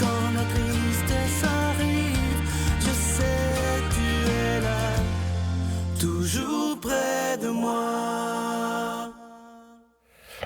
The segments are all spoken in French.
quand la tristesse arrive, je sais tu es là, toujours près de moi.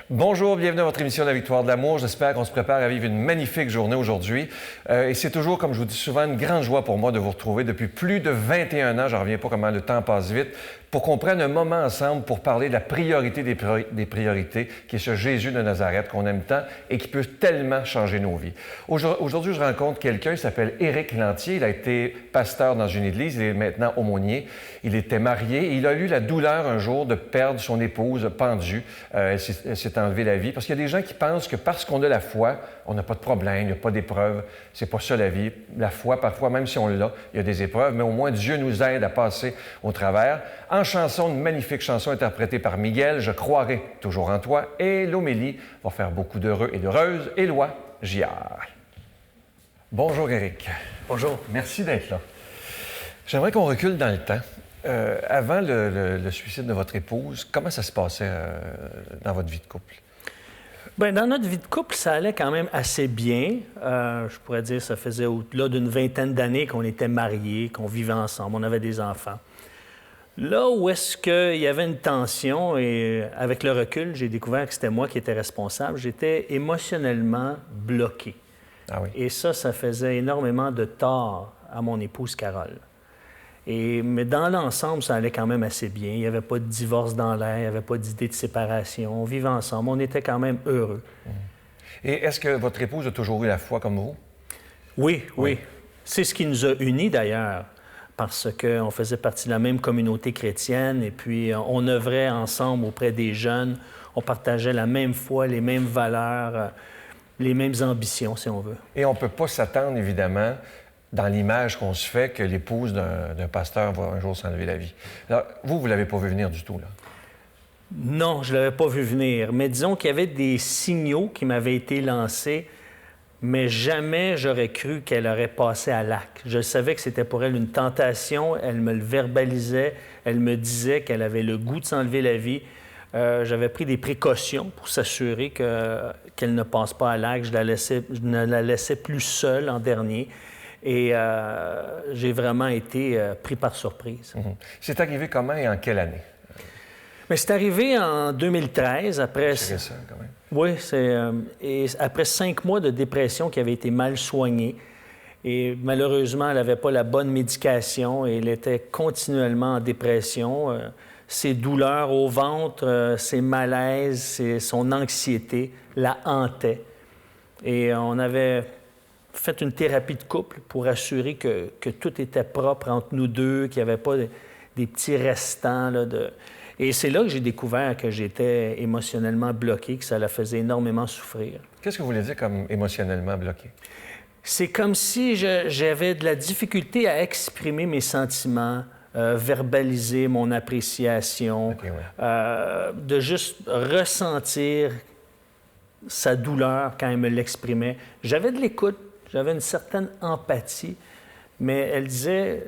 Bonjour, bienvenue à votre émission La Victoire de l'amour. J'espère qu'on se prépare à vivre une magnifique journée aujourd'hui. Et c'est toujours, comme je vous dis souvent, une grande joie pour moi de vous retrouver. Depuis plus de 21 ans, je n'en reviens pas comment le temps passe vite, pour qu'on prenne un moment ensemble pour parler de la priorité des priorités, qui est ce Jésus de Nazareth qu'on aime tant et qui peut tellement changer nos vies. Aujourd'hui, je rencontre quelqu'un, il s'appelle Éric Lantier. Il a été pasteur dans une église, il est maintenant aumônier. Il était marié et il a eu la douleur un jour de perdre son épouse pendue. Elle s'est enlevée la vie. Parce qu'il y a des gens qui pensent que parce qu'on a la foi, on n'a pas de problème, il n'y a pas d'épreuve. C'est pas ça la vie. La foi, parfois, même si on l'a, il y a des épreuves, mais au moins Dieu nous aide à passer au travers. En chanson, une magnifique chanson interprétée par Miguel, « Je croirai toujours en toi », et l'homélie va faire beaucoup d'heureux et d'heureuses, Éloi Giard. Bonjour Éric. Bonjour. Merci d'être là. J'aimerais qu'on recule dans le temps. Avant le suicide de votre épouse, comment ça se passait dans votre vie de couple? Bien, dans notre vie de couple, ça allait quand même assez bien. Je pourrais dire que ça faisait au-delà d'une vingtaine d'années qu'on était mariés, qu'on vivait ensemble, on avait des enfants. Là où est-ce qu'il y avait une tension, et avec le recul, j'ai découvert que c'était moi qui étais responsable, j'étais émotionnellement bloqué. Ah oui. Et ça faisait énormément de tort à mon épouse Carole. Mais dans l'ensemble, ça allait quand même assez bien. Il n'y avait pas de divorce dans l'air, il n'y avait pas d'idée de séparation. On vivait ensemble, on était quand même heureux. Et est-ce que votre épouse a toujours eu la foi comme vous? Oui. C'est ce qui nous a unis d'ailleurs, parce qu'on faisait partie de la même communauté chrétienne et puis on œuvrait ensemble auprès des jeunes. On partageait la même foi, les mêmes valeurs, les mêmes ambitions, si on veut. Et on ne peut pas s'attendre, évidemment, dans l'image qu'on se fait, que l'épouse d'un pasteur va un jour s'enlever la vie. Alors, vous ne l'avez pas vu venir du tout, là? Non, je ne l'avais pas vu venir. Mais disons qu'il y avait des signaux qui m'avaient été lancés, mais jamais j'aurais cru qu'elle aurait passé à l'acte. Je savais que c'était pour elle une tentation. Elle me le verbalisait. Elle me disait qu'elle avait le goût de s'enlever la vie. J'avais pris des précautions pour s'assurer qu'elle ne passe pas à l'acte. Je ne la laissais plus seule en dernier. Et j'ai vraiment été pris par surprise. Mm-hmm. C'est arrivé comment et en quelle année? Mais c'est arrivé en 2013, après... C'est récent, quand même. Oui, et après 5 mois de dépression qui avait été mal soignée. Et malheureusement, elle n'avait pas la bonne médication et elle était continuellement en dépression. Ses douleurs au ventre, ses malaises, son anxiété la hantaient. Et on avait fait une thérapie de couple pour assurer que tout était propre entre nous deux, qu'il n'y avait pas des petits restants. Là, Et c'est là que j'ai découvert que j'étais émotionnellement bloqué, que ça la faisait énormément souffrir. Qu'est-ce que vous voulez dire comme émotionnellement bloqué? C'est comme si j'avais de la difficulté à exprimer mes sentiments, verbaliser mon appréciation, Okay, ouais. De juste ressentir sa douleur quand elle me l'exprimait. J'avais de l'écoute. J'avais une certaine empathie, mais elle disait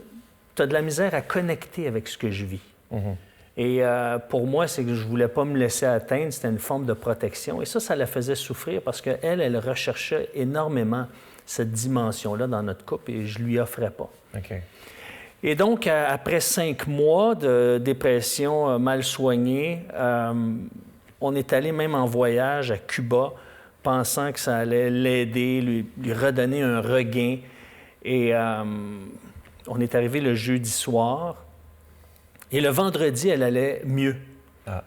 « Tu as de la misère à connecter avec ce que je vis. Mm-hmm. Et pour moi, c'est que je ne voulais pas me laisser atteindre. C'était une forme de protection. Et ça la faisait souffrir parce qu'elle recherchait énormément cette dimension-là dans notre couple et je ne lui offrais pas. Okay. Et donc, après 5 mois de dépression mal soignée, on est allé même en voyage à Cuba, pensant que ça allait l'aider, lui redonner un regain. Et on est arrivé le jeudi soir. Et le vendredi, elle allait mieux. Ah.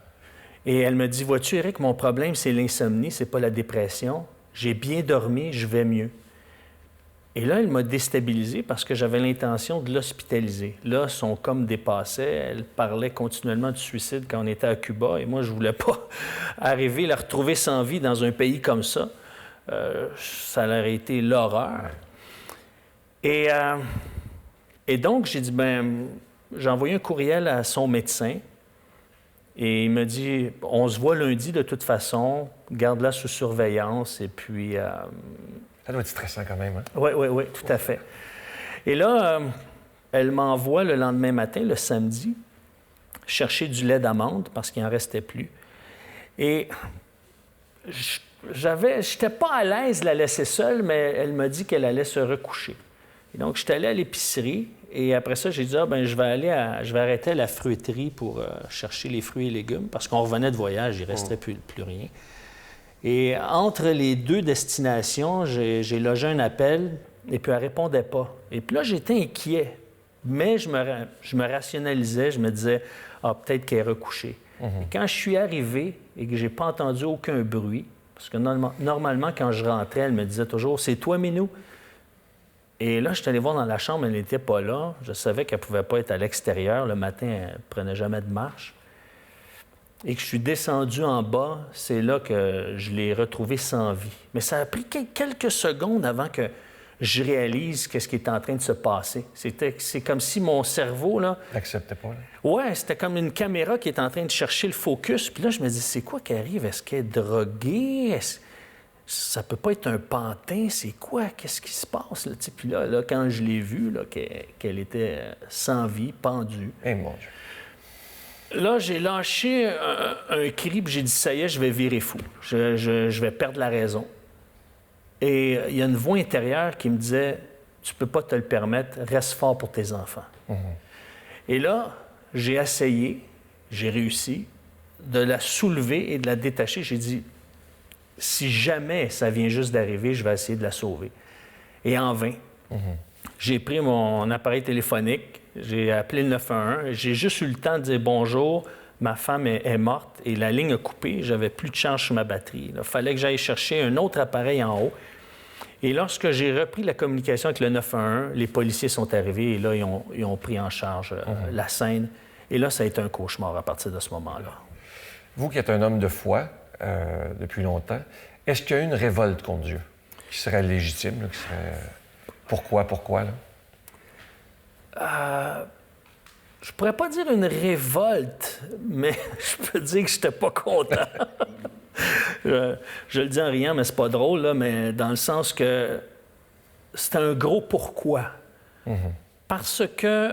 Et elle me dit, vois-tu, Éric, mon problème, c'est l'insomnie, c'est pas la dépression. J'ai bien dormi, je vais mieux. Et là, elle m'a déstabilisé parce que j'avais l'intention de l'hospitaliser. Là, son com dépassait. Elle parlait continuellement du suicide quand on était à Cuba. Et moi, je ne voulais pas arriver, la retrouver sans vie dans un pays comme ça. Ça aurait été l'horreur. Et donc, j'ai dit, j'ai envoyé un courriel à son médecin. Et il me dit, on se voit lundi de toute façon. Garde-la sous surveillance. Et puis... Ça doit être stressant quand même, hein? Oui, tout à fait. Et là, elle m'envoie le lendemain matin, le samedi, chercher du lait d'amande parce qu'il n'en restait plus. Et j'étais pas à l'aise de la laisser seule, mais elle m'a dit qu'elle allait se recoucher. Et donc, j'étais allé à l'épicerie et après ça, j'ai dit, je vais arrêter à la fruiterie pour chercher les fruits et légumes parce qu'on revenait de voyage, il ne restait plus rien. Et entre les deux destinations, j'ai logé un appel et puis elle ne répondait pas. Et puis là, j'étais inquiet, mais je me rationalisais, je me disais, peut-être qu'elle est recouchée. Et quand je suis arrivé et que je n'ai pas entendu aucun bruit, parce que normalement, quand je rentrais, elle me disait toujours, « C'est toi, Minou? » Et là, je suis allé voir dans la chambre, elle n'était pas là. Je savais qu'elle ne pouvait pas être à l'extérieur. Le matin, elle ne prenait jamais de marche. Et que je suis descendu en bas, c'est là que je l'ai retrouvée sans vie. Mais ça a pris quelques secondes avant que je réalise qu'est-ce qui est en train de se passer. C'est comme si mon cerveau, là... N'acceptait pas, là? Ouais, c'était comme une caméra qui est en train de chercher le focus. Puis là, je me dis, c'est quoi qui arrive? Est-ce qu'elle est droguée? Ça peut pas être un pantin, c'est quoi? Qu'est-ce qui se passe? Là? Puis là, quand je l'ai vue, qu'elle était sans vie, pendue. Eh, mon Dieu. Là, j'ai lâché un cri, puis j'ai dit, ça y est, je vais virer fou. Je vais perdre la raison. Et il y a une voix intérieure qui me disait, tu peux pas te le permettre, reste fort pour tes enfants. Et là, j'ai essayé, j'ai réussi de la soulever et de la détacher. J'ai dit, si jamais ça vient juste d'arriver, je vais essayer de la sauver. Et en vain. J'ai pris mon appareil téléphonique, j'ai appelé le 911, j'ai juste eu le temps de dire bonjour, ma femme est morte et la ligne a coupé, j'avais plus de charge sur ma batterie. Il fallait que j'aille chercher un autre appareil en haut. Et lorsque j'ai repris la communication avec le 911, les policiers sont arrivés et là, ils ont pris en charge la scène. Et là, ça a été un cauchemar à partir de ce moment-là. Vous qui êtes un homme de foi depuis longtemps, est-ce qu'il y a eu une révolte contre Dieu qui serait légitime, là, qui serait... Pourquoi, là? Je pourrais pas dire une révolte, mais je peux dire que j'étais pas content. je le dis en riant, mais c'est pas drôle, là, mais dans le sens que c'était un gros pourquoi. Parce que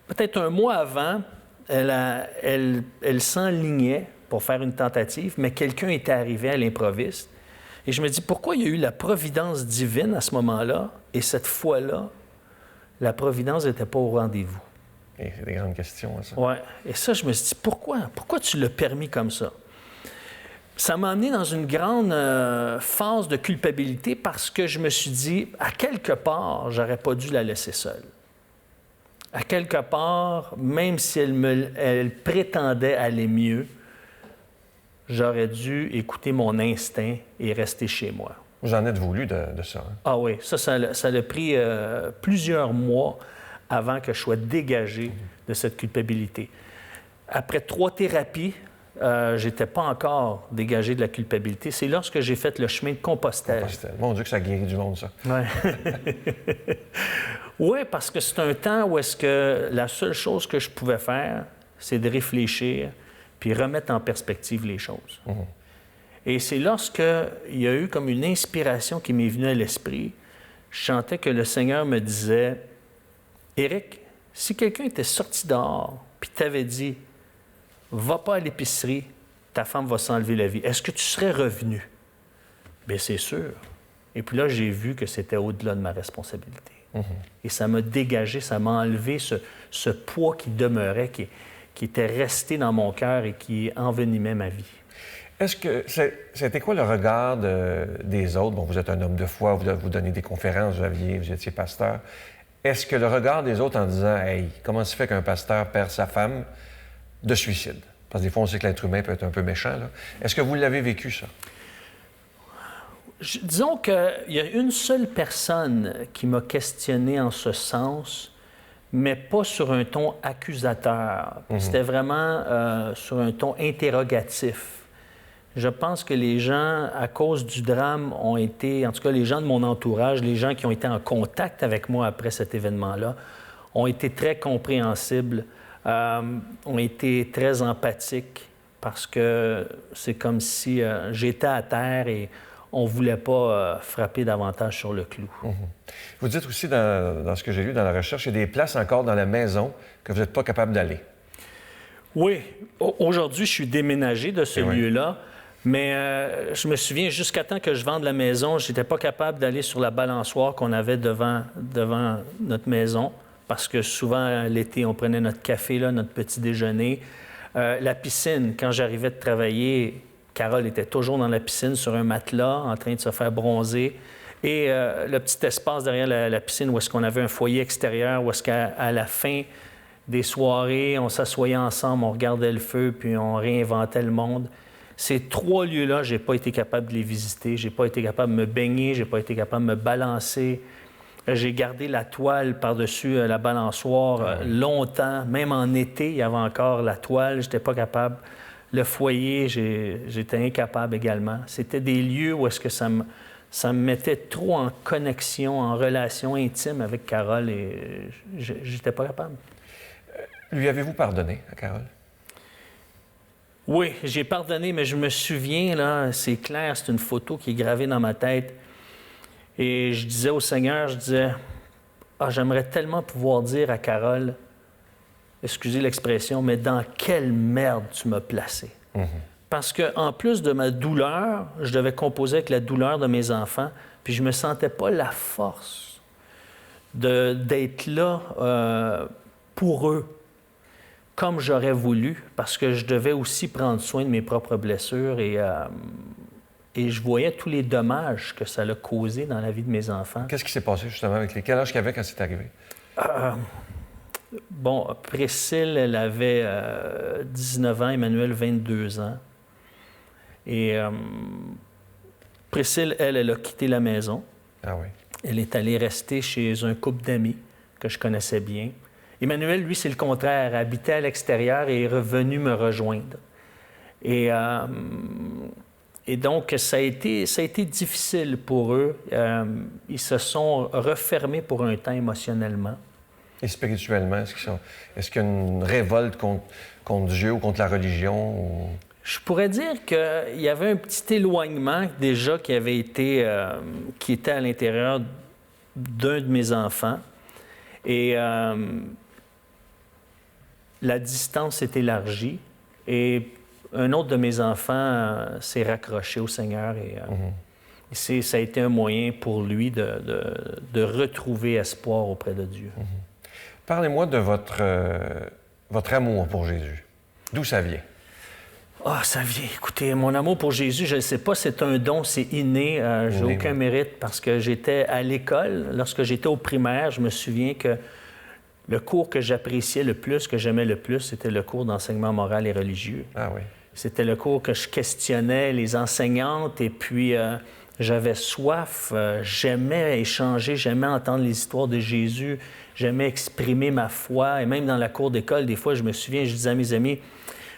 peut-être un mois avant, elle s'enlignait pour faire une tentative, mais quelqu'un était arrivé à l'improviste. Et je me dis, pourquoi il y a eu la providence divine à ce moment-là, et cette fois-là, la providence n'était pas au rendez-vous? Et c'est des grandes questions, ça. Oui. Et ça, je me suis dit, pourquoi? Pourquoi tu l'as permis comme ça? Ça m'a amené dans une grande phase de culpabilité parce que je me suis dit, à quelque part, j'aurais pas dû la laisser seule. À quelque part, même si elle prétendait aller mieux, j'aurais dû écouter mon instinct et rester chez moi. Vous en êtes voulu de ça, hein? Ah oui, ça a pris plusieurs mois avant que je sois dégagé de cette culpabilité. Après 3 thérapies, je n'étais pas encore dégagé de la culpabilité. C'est lorsque j'ai fait le chemin de Compostelle. Mon Dieu, que ça guérit du monde, ça. Oui. Oui, parce que c'est un temps où est-ce que la seule chose que je pouvais faire, c'est de réfléchir puis remettre en perspective les choses. Et c'est lorsqu'il y a eu comme une inspiration qui m'est venue à l'esprit, je sentais que le Seigneur me disait, « Éric, si quelqu'un était sorti dehors puis t'avait dit, « Va pas à l'épicerie, ta femme va s'enlever la vie. » Est-ce que tu serais revenu? Bien, c'est sûr. Et puis là, j'ai vu que c'était au-delà de ma responsabilité. Et ça m'a dégagé, ça m'a enlevé ce poids qui demeurait, qui était resté dans mon cœur et qui envenimait ma vie. Est-ce que c'était quoi le regard des autres? Bon, vous êtes un homme de foi, vous donnez des conférences, vous étiez pasteur. Est-ce que le regard des autres en disant, « Hey, comment se fait qu'un pasteur perd sa femme de suicide? » Parce que des fois, on sait que l'être humain peut être un peu méchant, là. Est-ce que vous l'avez vécu, ça? Disons qu'il y a une seule personne qui m'a questionné en ce sens, mais pas sur un ton accusateur. C'était vraiment sur un ton interrogatif. Je pense que les gens, à cause du drame, ont été, en tout cas les gens de mon entourage, les gens qui ont été en contact avec moi après cet événement-là, ont été très compréhensibles, ont été très empathiques, parce que c'est comme si j'étais à terre et on ne voulait pas frapper davantage sur le clou. Vous dites aussi, dans ce que j'ai lu dans la recherche, il y a des places encore dans la maison que vous n'êtes pas capable d'aller. Oui. Aujourd'hui, je suis déménagé de ce lieu-là, Mais je me souviens, jusqu'à temps que je vende la maison, je n'étais pas capable d'aller sur la balançoire qu'on avait devant notre maison, parce que souvent, l'été, on prenait notre café, là, notre petit déjeuner. La piscine, quand j'arrivais de travailler, Carole était toujours dans la piscine sur un matelas, en train de se faire bronzer. Et le petit espace derrière la piscine où est-ce qu'on avait un foyer extérieur, où est-ce qu'à la fin des soirées, on s'assoyait ensemble, on regardait le feu, puis on réinventait le monde. Ces 3 lieux-là, je n'ai pas été capable de les visiter. Je n'ai pas été capable de me baigner, je n'ai pas été capable de me balancer. J'ai gardé la toile par-dessus la balançoire longtemps. Même en été, il y avait encore la toile. Je n'étais pas capable. Le foyer, j'étais incapable également. C'était des lieux où est-ce que ça me mettait trop en connexion, en relation intime avec Carole et j'étais pas capable. Lui avez-vous pardonné à Carole? Oui, j'ai pardonné, mais je me souviens, là, c'est clair, c'est une photo qui est gravée dans ma tête. Et je disais au Seigneur, j'aimerais tellement pouvoir dire à Carole, excusez l'expression, mais dans quelle merde tu m'as placé? Mm-hmm. Parce qu'en plus de ma douleur, je devais composer avec la douleur de mes enfants, puis je me sentais pas la force d'être là pour eux, comme j'aurais voulu, parce que je devais aussi prendre soin de mes propres blessures et je voyais tous les dommages que ça a causé dans la vie de mes enfants. Qu'est-ce qui s'est passé justement avec les... Quel âge qu'il avait quand c'est arrivé? Bon, Priscille, elle avait 19 ans, Emmanuel, 22 ans. Et Priscille, elle a quitté la maison. Ah oui. Elle est allée rester chez un couple d'amis que je connaissais bien. Emmanuel, lui, c'est le contraire, habitait à l'extérieur et est revenu me rejoindre. Et donc, ça a été difficile pour eux. Ils se sont refermés pour un temps émotionnellement. Et spirituellement, est-ce qu'il y a une révolte contre Dieu ou contre la religion? Ou... Je pourrais dire qu'il y avait un petit éloignement déjà qui était à l'intérieur d'un de mes enfants. Et la distance s'est élargie. Et un autre de mes enfants s'est raccroché au Seigneur. Et ça a été un moyen pour lui de retrouver espoir auprès de Dieu. Parlez-moi de votre amour pour Jésus. D'où ça vient? Ça vient. Écoutez, mon amour pour Jésus, je ne sais pas, c'est un don, c'est inné. J'ai aucun mérite parce que j'étais à l'école. Lorsque j'étais au primaire, je me souviens que le cours que j'appréciais le plus, que j'aimais le plus, c'était le cours d'enseignement moral et religieux. Ah oui. C'était le cours que je questionnais les enseignantes et puis j'avais soif. J'aimais échanger, j'aimais entendre les histoires de Jésus, j'aimais exprimer ma foi. Et même dans la cour d'école, des fois, je me souviens, je disais à mes amis,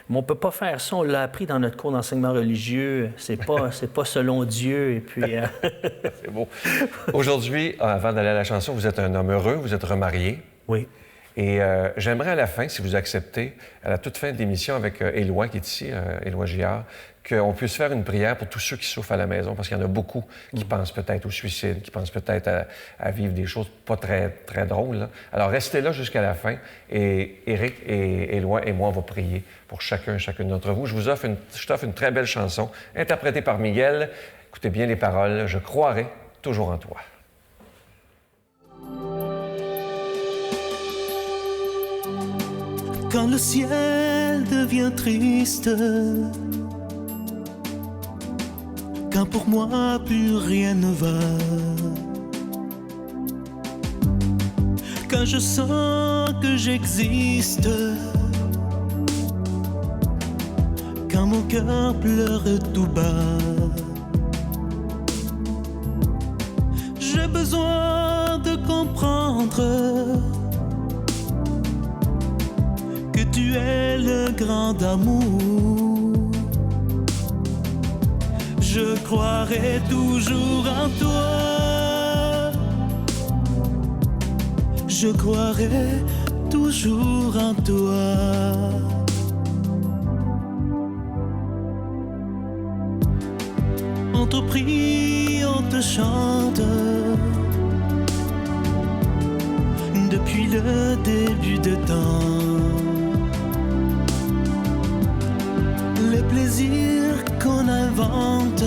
mais on ne peut pas faire ça, on l'a appris dans notre cours d'enseignement religieux, c'est pas selon Dieu. Et puis, C'est beau. Aujourd'hui, avant d'aller à la chanson, vous êtes un homme heureux, vous êtes remarié. Oui. Et j'aimerais à la fin, si vous acceptez, à la toute fin de l'émission avec Éloi qui est ici, Éloi Giard, qu'on puisse faire une prière pour tous ceux qui souffrent à la maison, parce qu'il y en a beaucoup qui pensent peut-être au suicide, qui pensent peut-être à vivre des choses pas très, très drôles. Là. Alors, restez là jusqu'à la fin et Éric et Éloi et moi, on va prier pour chacune d'entre vous. Je t'offre une très belle chanson interprétée par Miguel. Écoutez bien les paroles. « Je croirai toujours en toi ». Quand le ciel devient triste, quand pour moi plus rien ne va, quand je sens que j'existe, quand mon cœur pleure tout bas, j'ai besoin de comprendre que tu es le grand amour. Je croirai toujours en toi. Je croirai toujours en toi. On te prie, on te chante depuis le début de temps. Les plaisirs qu'on invente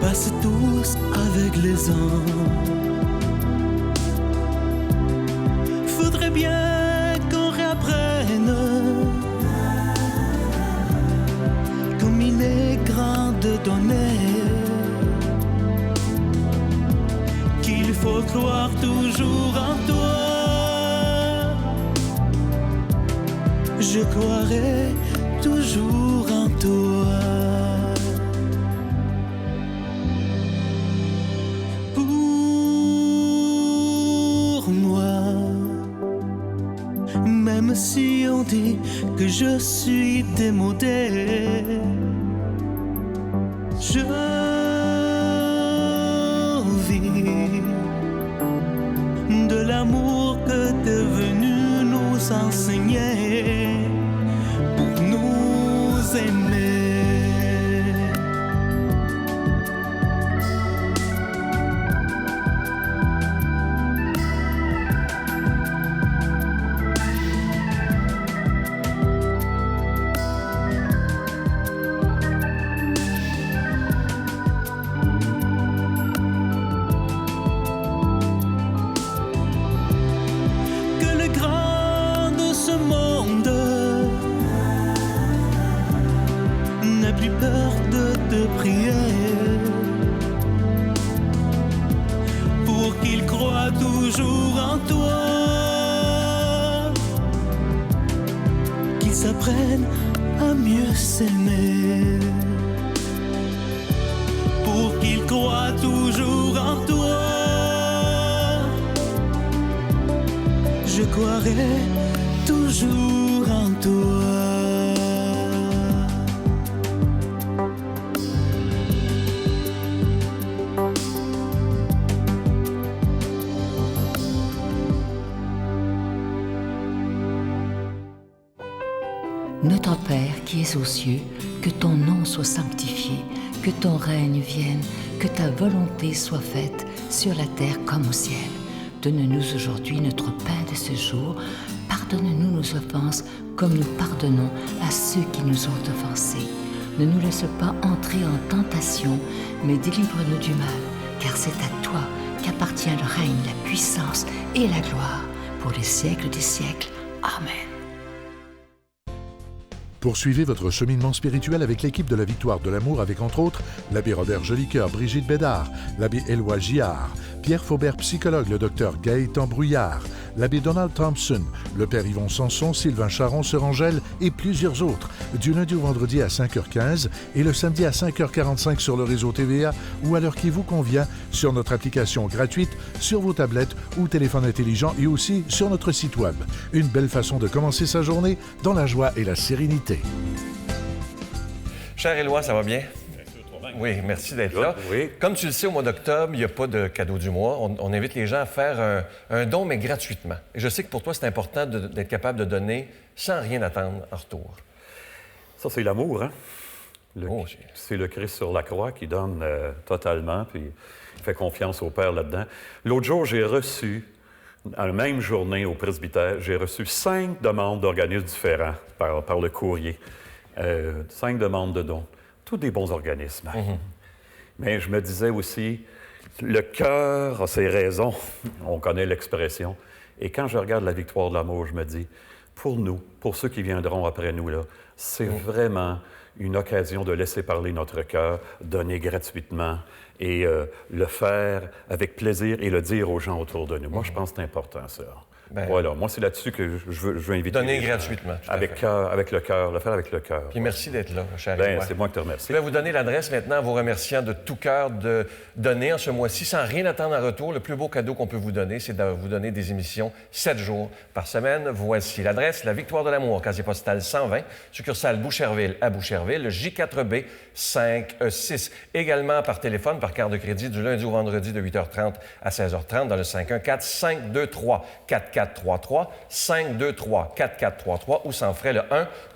passent tous avec les ans. Faudrait bien qu'on réapprenne comme il est grand de donner, qu'il faut croire toujours en toi. Je croirai toujours en toi. Pour moi, même si on dit que je suis démodé, je vis de l'amour que t'es venu nous enseigner pour nous aimer. S'apprennent à mieux s'aimer, pour qu'ils croient toujours en toi. Je croirai toujours en toi. Notre Père qui es aux cieux, que ton nom soit sanctifié, que ton règne vienne, que ta volonté soit faite sur la terre comme au ciel. Donne-nous aujourd'hui notre pain de ce jour. Pardonne-nous nos offenses comme nous pardonnons à ceux qui nous ont offensés. Ne nous laisse pas entrer en tentation, mais délivre-nous du mal, car c'est à toi qu'appartient le règne, la puissance et la gloire pour les siècles des siècles. Amen. Poursuivez votre cheminement spirituel avec l'équipe de la Victoire de l'Amour avec, entre autres, l'abbé Robert Jolicoeur, Brigitte Bédard, l'abbé Éloi Giard, Pierre Faubert, psychologue, le docteur Gaëtan Brouillard, l'abbé Donald Thompson, le père Yvon Sanson, Sylvain Charon-Serangel et plusieurs autres, du lundi au vendredi à 5h15 et le samedi à 5h45 sur le réseau TVA ou à l'heure qui vous convient sur notre application gratuite, sur vos tablettes ou téléphones intelligents et aussi sur notre site web. Une belle façon de commencer sa journée dans la joie et la sérénité. Cher Éloi, ça va bien? Oui, merci d'être là. Oui. Comme tu le sais, au mois d'octobre, il n'y a pas de cadeau du mois. On invite les gens à faire un don, mais gratuitement. Et je sais que pour toi, c'est important d'être capable de donner sans rien attendre en retour. Ça, c'est l'amour, hein? Oh, c'est le Christ sur la croix qui donne totalement, puis il fait confiance au Père là-dedans. L'autre jour, j'ai reçu, à la même journée au presbytère, j'ai reçu 5 demandes d'organismes différents par le courrier. 5 demandes de dons. Tous des bons organismes. Mm-hmm. Mais je me disais aussi, le cœur a ses raisons. On connaît l'expression. Et quand je regarde la Victoire de l'amour, je me dis, pour nous, pour ceux qui viendront après nous, là, c'est vraiment une occasion de laisser parler notre cœur, donner gratuitement et le faire avec plaisir et le dire aux gens autour de nous. Moi, je pense que c'est important, ça. Ben, voilà, moi, c'est là-dessus que je veux inviter donner les gratuitement. gens. Avec le cœur, le faire avec le cœur. Puis merci d'être là, cher Bien, Éloi. c'est moi qui te remercie. Je vais vous donner l'adresse maintenant en vous remerciant de tout cœur de donner en ce mois-ci sans rien attendre en retour. Le plus beau cadeau qu'on peut vous donner, c'est de vous donner des émissions 7 jours par semaine. Voici l'adresse, la Victoire de l'Amour, casier postal 120, succursale Boucherville à Boucherville, le J4B 56. Également par téléphone, par carte de crédit, du lundi au vendredi de 8h30 à 16h30 dans le 514-523-4433, 523-4433 ou sans frais le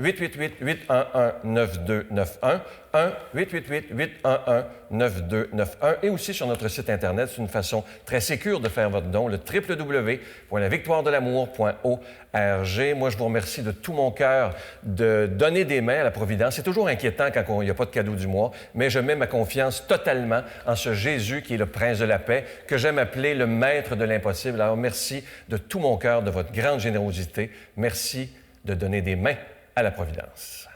1-888-811-9291. 1-888-811-9291 et aussi sur notre site Internet. C'est une façon très sécure de faire votre don, le www.lavictoiredelamour.org. Moi, je vous remercie de tout mon cœur de donner des mains à la Providence. C'est toujours inquiétant quand il n'y a pas de cadeau du mois, mais je mets ma confiance totalement en ce Jésus qui est le Prince de la paix, que j'aime appeler le Maître de l'impossible. Alors, merci de tout mon cœur de votre grande générosité. Merci de donner des mains à la Providence.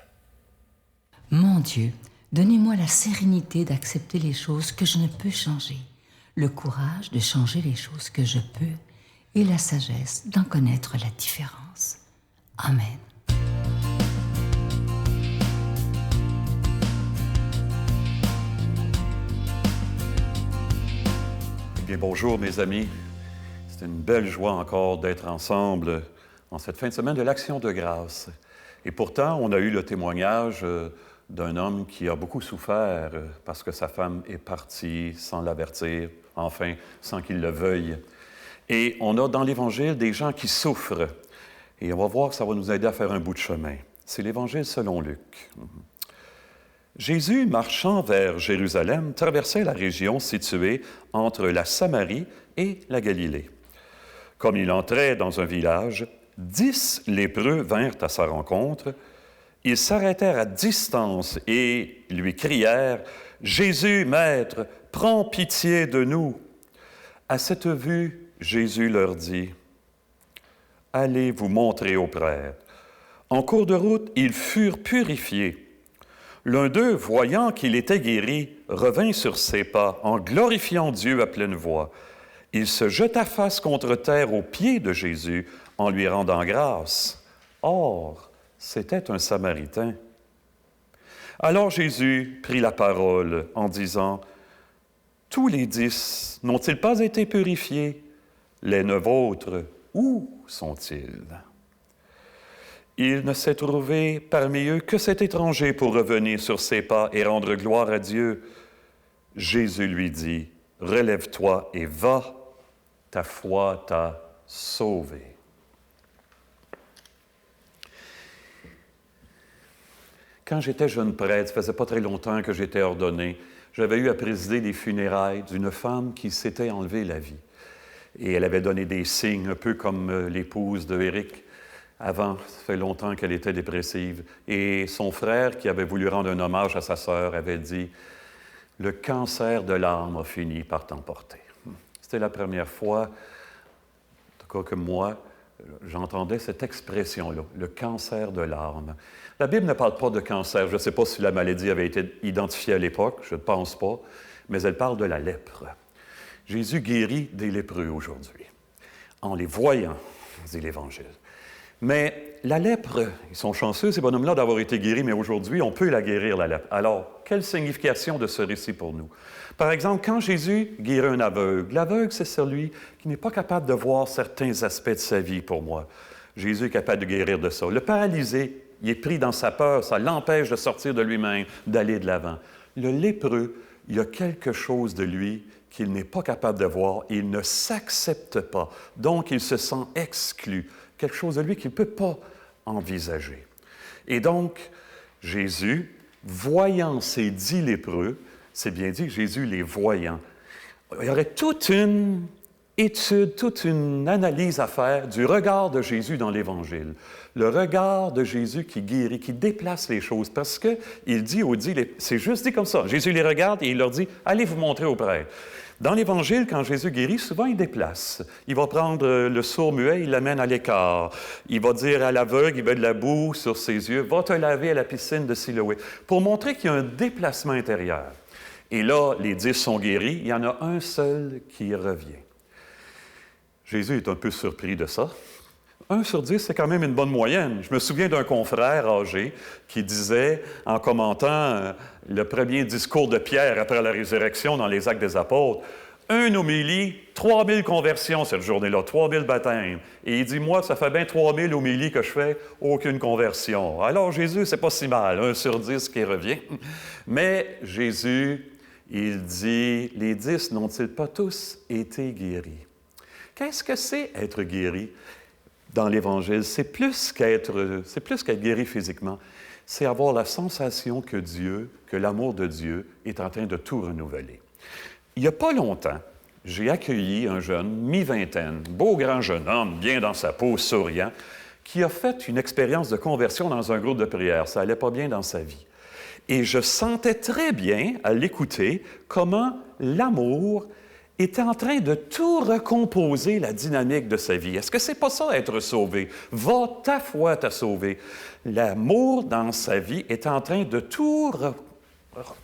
Mon Dieu, donnez-moi la sérénité d'accepter les choses que je ne peux changer, le courage de changer les choses que je peux et la sagesse d'en connaître la différence. Amen. Eh bien, bonjour mes amis. C'est une belle joie encore d'être ensemble en cette fin de semaine de l'Action de grâce. Et pourtant, on a eu le témoignage d'un homme qui a beaucoup souffert parce que sa femme est partie sans l'avertir, enfin, sans qu'il le veuille. Et on a dans l'Évangile des gens qui souffrent. Et on va voir que ça va nous aider à faire un bout de chemin. C'est l'Évangile selon Luc. Jésus, marchant vers Jérusalem, traversait la région située entre la Samarie et la Galilée. Comme il entrait dans un village, 10 lépreux vinrent à sa rencontre. Ils s'arrêtèrent à distance et lui crièrent « Jésus, Maître, prends pitié de nous !» À cette vue, Jésus leur dit « Allez vous montrer au prêtre. » En cours de route, ils furent purifiés. L'un d'eux, voyant qu'il était guéri, revint sur ses pas en glorifiant Dieu à pleine voix. Il se jeta face contre terre aux pieds de Jésus en lui rendant grâce. Or, c'était un Samaritain. Alors Jésus prit la parole en disant « Tous les 10 n'ont-ils pas été purifiés? Les 9 autres, où sont-ils? » Il ne s'est trouvé parmi eux que cet étranger pour revenir sur ses pas et rendre gloire à Dieu. Jésus lui dit « Relève-toi et va, ta foi t'a sauvé. » Quand j'étais jeune prêtre, ça faisait pas très longtemps que j'étais ordonné, j'avais eu à présider les funérailles d'une femme qui s'était enlevée la vie. Et elle avait donné des signes, un peu comme l'épouse de Éric. Avant, ça fait longtemps qu'elle était dépressive. Et son frère, qui avait voulu rendre un hommage à sa sœur, avait dit « Le cancer de l'âme a fini par t'emporter. » C'était la première fois, en tout cas que moi, j'entendais cette expression-là, le cancer de l'âme. La Bible ne parle pas de cancer. Je ne sais pas si la maladie avait été identifiée à l'époque, je ne pense pas, mais elle parle de la lèpre. Jésus guérit des lépreux aujourd'hui, en les voyant, dit l'Évangile. Mais la lèpre, ils sont chanceux, ces bonhommes-là, d'avoir été guéris, mais aujourd'hui, on peut la guérir, la lèpre. Alors, quelle signification de ce récit pour nous? Par exemple, quand Jésus guérit un aveugle, l'aveugle, c'est celui qui n'est pas capable de voir certains aspects de sa vie pour moi. Jésus est capable de guérir de ça. Le paralysé, il est pris dans sa peur, ça l'empêche de sortir de lui-même, d'aller de l'avant. Le lépreux, il y a quelque chose de lui qu'il n'est pas capable de voir, il ne s'accepte pas, donc il se sent exclu, quelque chose de lui qu'il ne peut pas envisager. Et donc, Jésus, voyant ces 10 lépreux, c'est bien dit que Jésus les voyant, il y aurait toute une étude, toute une analyse à faire du regard de Jésus dans l'Évangile. Le regard de Jésus qui guérit, qui déplace les choses, parce qu'il dit aux 10, c'est juste dit comme ça, Jésus les regarde et il leur dit « Allez vous montrer au prêtre ». Dans l'Évangile, quand Jésus guérit, souvent il déplace. Il va prendre le sourd-muet, il l'amène à l'écart. Il va dire à l'aveugle, il met de la boue sur ses yeux, « Va te laver à la piscine de Siloé », pour montrer qu'il y a un déplacement intérieur. Et là, les 10 sont guéris, il y en a un seul qui revient. Jésus est un peu surpris de ça. 1 sur 10, c'est quand même une bonne moyenne. Je me souviens d'un confrère âgé qui disait, en commentant le premier discours de Pierre après la résurrection dans les Actes des Apôtres, « Un homélie, 3000 conversions cette journée-là, 3000 baptêmes. » Et il dit, « Moi, ça fait bien 3000 homélies que je fais, aucune conversion. » Alors Jésus, c'est pas si mal, 1 sur 10 qui revient. Mais Jésus, il dit, « Les 10 n'ont-ils pas tous été guéris? » Qu'est-ce que c'est être guéri dans l'Évangile? C'est plus qu'être guéri physiquement. c'est avoir la sensation que Dieu, que l'amour de Dieu est en train de tout renouveler. Il n'y a pas longtemps, j'ai accueilli un jeune, mi-vingtaine, beau grand jeune homme, bien dans sa peau, souriant, qui a fait une expérience de conversion dans un groupe de prière. Ça n'allait pas bien dans sa vie. Et je sentais très bien, à l'écouter, comment l'amour était en train de tout recomposer la dynamique de sa vie. Est-ce que c'est pas ça, être sauvé? Va, ta foi t'a sauvé. L'amour dans sa vie est en train de tout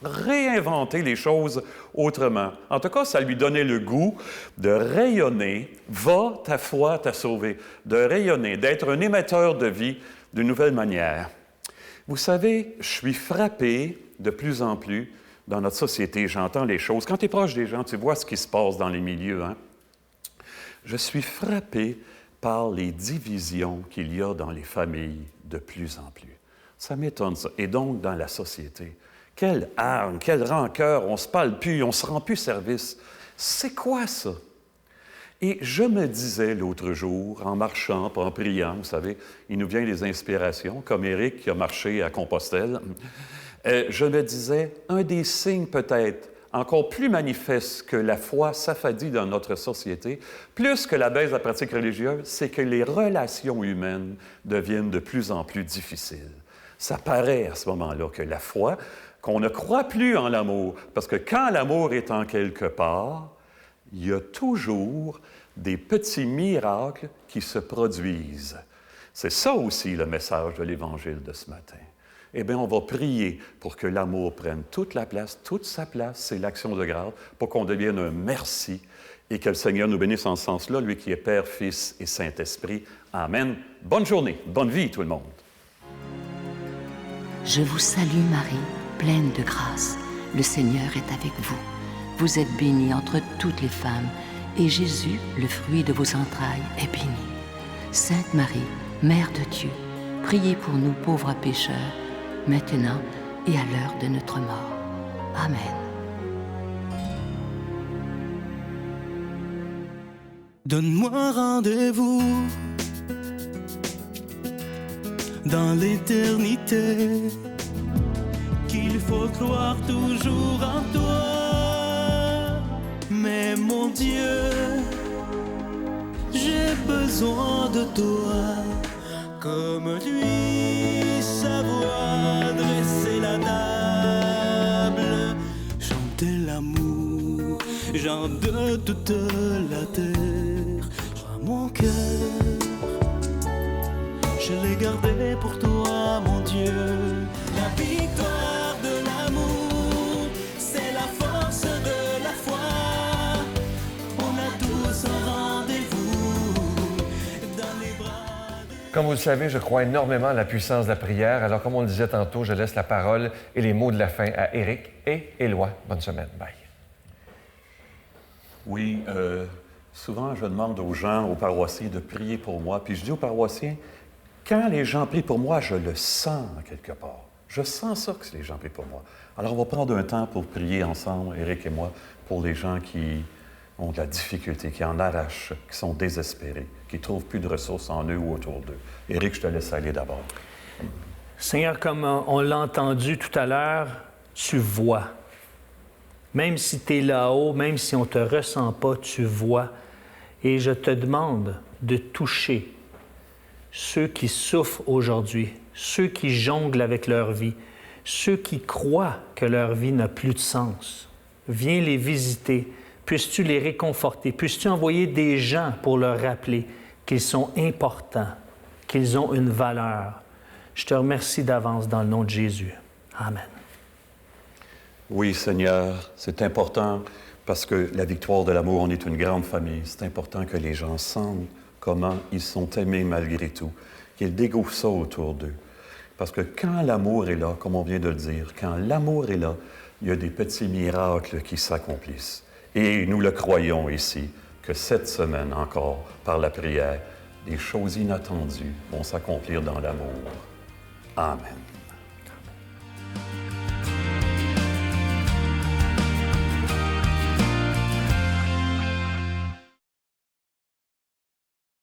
réinventer les choses autrement. En tout cas, ça lui donnait le goût de rayonner. Va, ta foi t'a sauvé. De rayonner, d'être un émetteur de vie d'une nouvelle manière. Vous savez, je suis frappé de plus en plus dans notre société. J'entends les choses. Quand tu es proche des gens, tu vois ce qui se passe dans les milieux. Hein? Je suis frappé par les divisions qu'il y a dans les familles de plus en plus. Ça m'étonne, ça. Et donc, dans la société. Quelle hargne, quelle rancœur, on se parle plus, on se rend plus service. C'est quoi ça? Et je me disais l'autre jour, en marchant, en priant, vous savez, il nous vient des inspirations, comme Éric qui a marché à Compostelle. Je me disais, un des signes peut-être encore plus manifestes que la foi s'affadit dans notre société, plus que la baisse de la pratique religieuse, c'est que les relations humaines deviennent de plus en plus difficiles. Ça paraît à ce moment-là que la foi, qu'on ne croit plus en l'amour, parce que quand l'amour est en quelque part, il y a toujours des petits miracles qui se produisent. C'est ça aussi le message de l'Évangile de ce matin. Eh bien, on va prier pour que l'amour prenne toute la place, toute sa place, c'est l'action de grâce, pour qu'on devienne un merci et que le Seigneur nous bénisse en ce sens-là, lui qui est Père, Fils et Saint-Esprit. Amen. Bonne journée, bonne vie tout le monde. Je vous salue Marie, pleine de grâce. Le Seigneur est avec vous. Vous êtes bénie entre toutes les femmes, et Jésus, le fruit de vos entrailles, est béni. Sainte Marie, Mère de Dieu, priez pour nous pauvres pécheurs, maintenant et à l'heure de notre mort. Amen. Donne-moi rendez-vous dans l'éternité, qu'il faut croire toujours en toi. Mais mon Dieu, j'ai besoin de toi, comme lui savoir dresser la table, chanter l'amour, gens de toute la terre. Mon cœur, je l'ai gardé pour toi, mon Dieu. La victoire de l'amour, c'est la force de la foi. On a tous un rendez-vous dans les bras de... Comme vous le savez, je crois énormément à la puissance de la prière. Alors, comme on le disait tantôt, je laisse la parole et les mots de la fin à Éric et Éloi. Bonne semaine. Bye. Oui, souvent, je demande aux gens, aux paroissiens, de prier pour moi. Puis je dis aux paroissiens, quand les gens prient pour moi, je le sens quelque part. Je sens ça que les gens prient pour moi. Alors, on va prendre un temps pour prier ensemble, Éric et moi, pour les gens qui ont de la difficulté, qui en arrachent, qui sont désespérés, qui ne trouvent plus de ressources en eux ou autour d'eux. Éric, je te laisse aller d'abord. Seigneur, comme on l'a entendu tout à l'heure, tu vois. Même si tu es là-haut, même si on ne te ressent pas, tu vois. Et je te demande de toucher ceux qui souffrent aujourd'hui, ceux qui jonglent avec leur vie, ceux qui croient que leur vie n'a plus de sens. Viens les visiter. Puisses-tu les réconforter? Puisses-tu envoyer des gens pour leur rappeler qu'ils sont importants, qu'ils ont une valeur? Je te remercie d'avance dans le nom de Jésus. Amen. Oui, Seigneur, c'est important parce que la victoire de l'amour, on est une grande famille. C'est important que les gens sentent comment ils sont aimés malgré tout, qu'ils découvrent ça autour d'eux. Parce que quand l'amour est là, comme on vient de le dire, quand l'amour est là, il y a des petits miracles qui s'accomplissent. Et nous le croyons ici, que cette semaine encore, par la prière, des choses inattendues vont s'accomplir dans l'amour. Amen.